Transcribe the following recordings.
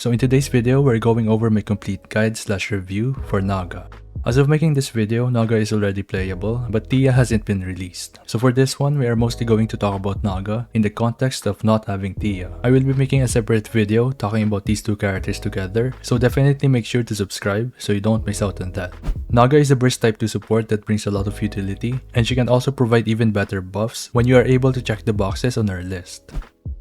So in today's video, we're going over my complete guide / review for Naga. As of making this video, Naga is already playable, but Tia hasn't been released. So for this one, we are mostly going to talk about Naga in the context of not having Tia. I will be making a separate video talking about these two characters together, so definitely make sure to subscribe so you don't miss out on that. Naga is a burst type 2 support that brings a lot of utility, and she can also provide even better buffs when you are able to check the boxes on her list.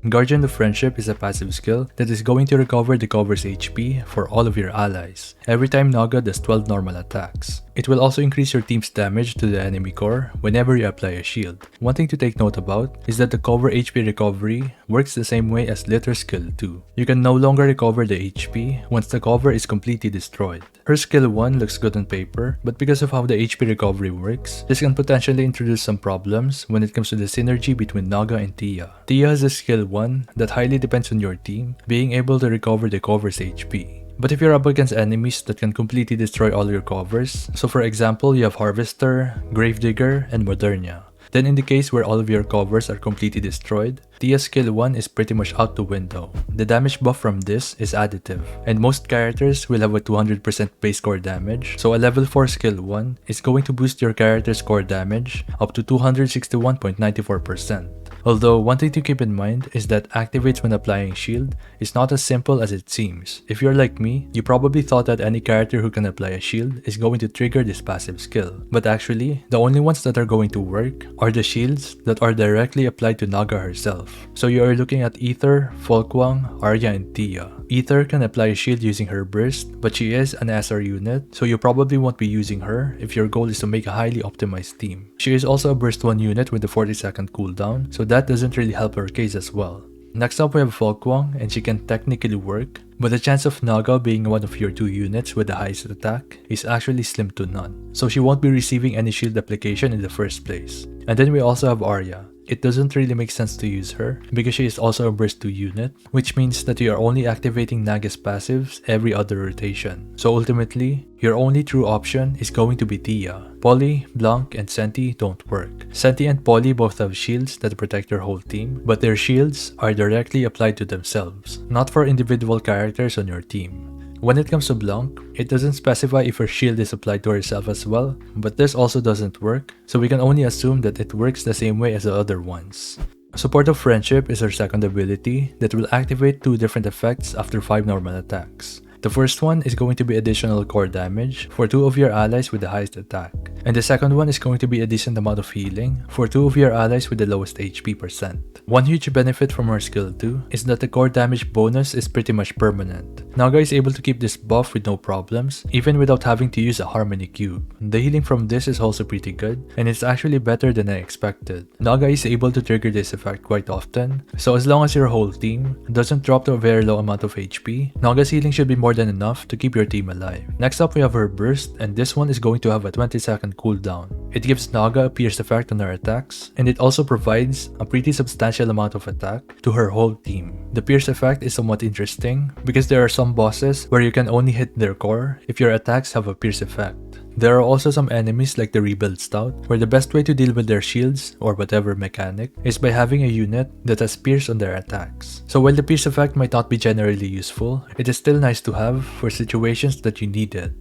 Guardian of Friendship is a passive skill that is going to recover the cover's HP for all of your allies, every time Naga does 12 normal attacks. It will also increase your team's damage to the enemy core whenever you apply a shield. One thing to take note about is that the cover HP recovery works the same way as Litter skill 2. You can no longer recover the HP once the cover is completely destroyed. Her skill 1 looks good on paper, but because of how the HP recovery works, this can potentially introduce some problems when it comes to the synergy between Naga and Tia. Tia has a skill 1 that highly depends on your team being able to recover the cover's HP. But if you're up against enemies that can completely destroy all your covers, so for example you have Harvester, Gravedigger, and Modernia, then in the case where all of your covers are completely destroyed, Tia's skill 1 is pretty much out the window. The damage buff from this is additive, and most characters will have a 200% base core damage, so a level 4 skill 1 is going to boost your character's core damage up to 261.94%. Although one thing to keep in mind is that activates when applying shield is not as simple as it seems. If you're like me, you probably thought that any character who can apply a shield is going to trigger this passive skill. But actually, the only ones that are going to work are the shields that are directly applied to Naga herself. So you are looking at Aether, Folkwang, Arya, and Tia. Aether can apply a shield using her burst, but she is an SR unit, so you probably won't be using her if your goal is to make a highly optimized team. She is also a burst 1 unit with a 40-second cooldown, so that doesn't really help her case as well. Next up we have Folkwang, and she can technically work, but the chance of Naga being one of your 2 units with the highest attack is actually slim to none, so she won't be receiving any shield application in the first place. And then we also have Arya. It doesn't really make sense to use her because she is also a burst 2 unit, which means that you are only activating Naga's passives every other rotation. So ultimately, your only true option is going to be Tia. Polly, Blanc, and Senti don't work. Senti and Polly both have shields that protect their whole team, but their shields are directly applied to themselves, not for individual characters on your team. When it comes to Blanc, it doesn't specify if her shield is applied to herself as well, but this also doesn't work, so we can only assume that it works the same way as the other ones. Support of Friendship is her second ability that will activate 2 different effects after 5 normal attacks. The first one is going to be additional core damage for 2 of your allies with the highest attack, and the second one is going to be a decent amount of healing for 2 of your allies with the lowest HP percent. One huge benefit from her skill 2 is that the core damage bonus is pretty much permanent. Naga is able to keep this buff with no problems, even without having to use a Harmony Cube. The healing from this is also pretty good, and it's actually better than I expected. Naga is able to trigger this effect quite often, so as long as your whole team doesn't drop to a very low amount of HP, Naga's healing should be more than enough to keep your team alive. Next up we have her burst, and this one is going to have a 20-second cooldown. It gives Naga a pierce effect on her attacks, and it also provides a pretty substantial amount of attack to her whole team. The pierce effect is somewhat interesting because there are some bosses where you can only hit their core if your attacks have a pierce effect. There are also some enemies like the Rebuild Stout, where the best way to deal with their shields or whatever mechanic is by having a unit that has pierce on their attacks. So while the pierce effect might not be generally useful, it is still nice to have for situations that you need it.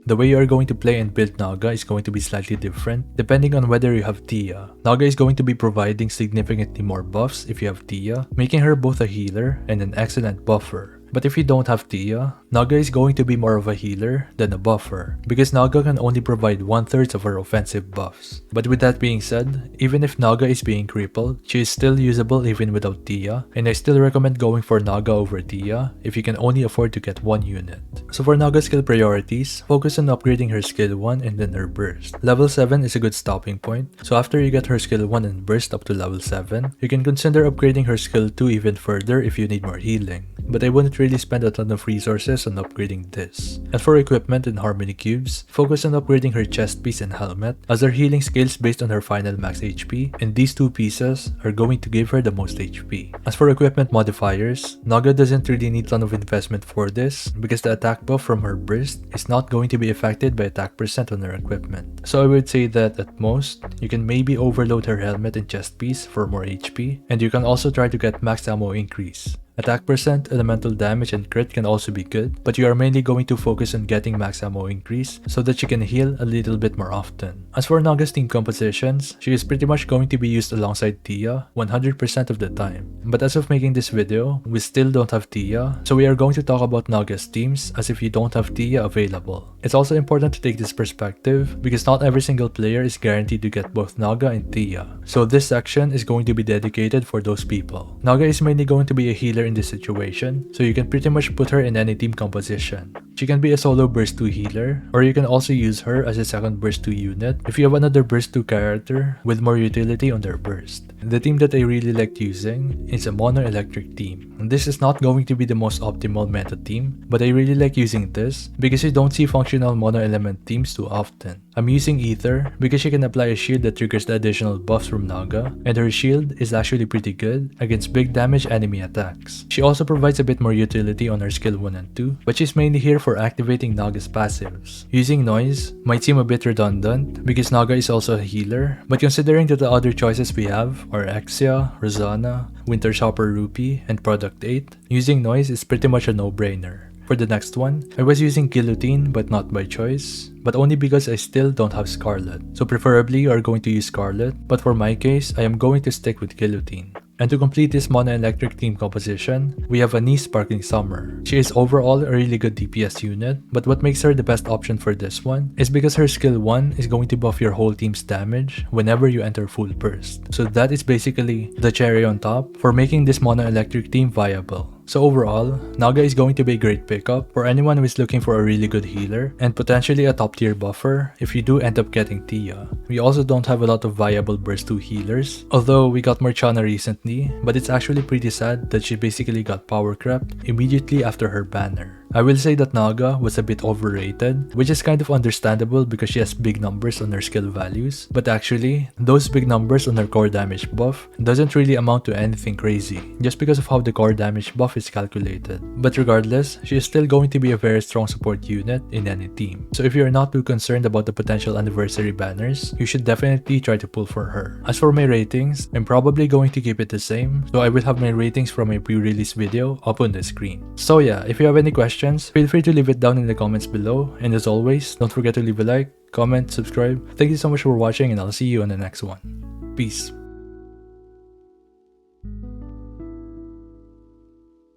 The way you are going to play and build Naga is going to be slightly different depending on whether you have Tia. Naga is going to be providing significantly more buffs if you have Tia, making her both a healer and an excellent buffer. But if you don't have Tia, Naga is going to be more of a healer than a buffer, because Naga can only provide 1/3 of her offensive buffs. But with that being said, even if Naga is being crippled, she is still usable even without Tia, and I still recommend going for Naga over Tia if you can only afford to get 1 unit. So for Naga skill priorities, focus on upgrading her skill 1 and then her burst. Level 7 is a good stopping point, so after you get her skill 1 and burst up to level 7, you can consider upgrading her skill 2 even further if you need more healing. But I wouldn't really spend a ton of resources on upgrading this. And for equipment and harmony cubes, focus on upgrading her chest piece and helmet, as her healing scales based on her final max HP, and these two pieces are going to give her the most HP. As for equipment modifiers, Naga doesn't really need a ton of investment for this, because the attack buff from her burst is not going to be affected by attack percent on her equipment. So I would say that at most, you can maybe overload her helmet and chest piece for more HP, and you can also try to get max ammo increase. Attack percent, elemental damage, and crit can also be good, but you are mainly going to focus on getting max ammo increase so that you can heal a little bit more often. As for Naga's team compositions, she is pretty much going to be used alongside Tia 100% of the time. But as of making this video, we still don't have Tia, so we are going to talk about Naga's teams as if you don't have Tia available. It's also important to take this perspective because not every single player is guaranteed to get both Naga and Tia, so this section is going to be dedicated for those people. Naga is mainly going to be a healer in this situation, so you can pretty much put her in any team composition. She can be a solo burst 2 healer, or you can also use her as a second burst 2 unit if you have another burst 2 character with more utility on their burst. The team that I really liked using is a mono electric team. And this is not going to be the most optimal meta team, but I really like using this because you don't see functional mono element teams too often. I'm using Ether because she can apply a shield that triggers the additional buffs from Naga, and her shield is actually pretty good against big damage enemy attacks. She also provides a bit more utility on her skill 1 and 2, but she's mainly here for activating Naga's passives. Using Noise might seem a bit redundant because Naga is also a healer, but considering that the other choices we have are Exia, Rosanna, Winter Shopper Rupee, and Product 8, using Noise is pretty much a no-brainer. For the next one, I was using Guillotine but not by choice, but only because I still don't have Scarlet. So preferably you are going to use Scarlet, but for my case, I am going to stick with Guillotine. And to complete this mono-electric team composition, we have Anise Sparkling Summer. She is overall a really good DPS unit, but what makes her the best option for this one is because her skill 1 is going to buff your whole team's damage whenever you enter full burst. So that is basically the cherry on top for making this mono-electric team viable. So overall, Naga is going to be a great pickup for anyone who is looking for a really good healer and potentially a top tier buffer if you do end up getting Tia. We also don't have a lot of viable burst 2 healers, although we got Marchana recently, but it's actually pretty sad that she basically got power crept immediately after her banner. I will say that Naga was a bit overrated, which is kind of understandable because she has big numbers on her skill values, but actually, those big numbers on her core damage buff doesn't really amount to anything crazy, just because of how the core damage buff is calculated. But regardless, she is still going to be a very strong support unit in any team. So if you are not too concerned about the potential anniversary banners, you should definitely try to pull for her. As for my ratings, I'm probably going to keep it the same, so I will have my ratings from my pre-release video up on the screen. So yeah, if you have any questions, feel free to leave it down in the comments below, and as always, don't forget to leave a like, comment, subscribe. Thank you so much for watching, and I'll see you on the next one. Peace.